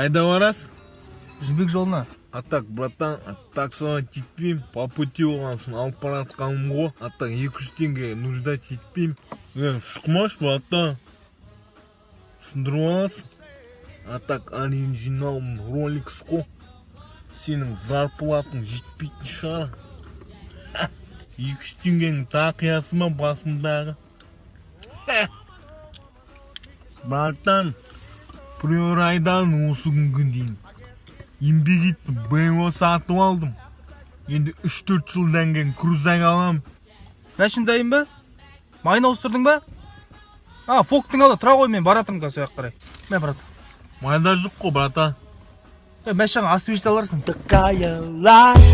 Қайда барасың? Жібек жолына. Атак, братан, таксодан титпеймін, по пути болғансын алып баратқаным ғой. Атак, 200 теңге нужда титпеймін. Шықмаш, братан. Түсіндіріп аласың? Атак, оригиналым Rolex қой. Сенің зарплатың жетпейтін шығар. 200 теңгенің тақиясы ма басындағы? Братан, бір айдан осы күнге дейін еңбек етіп BMW сатып алдым. Енді 3-4 жылдан кейін крузак алам. Мәшін дайын ба? Майын ауыстырдың ба? Фоктың алды, тұра ғой, мен баратырмын қазір сояқ қарай. Мә, брат. Майда жоқ қой, брата. Мәшін освежить аларсың. Такая life.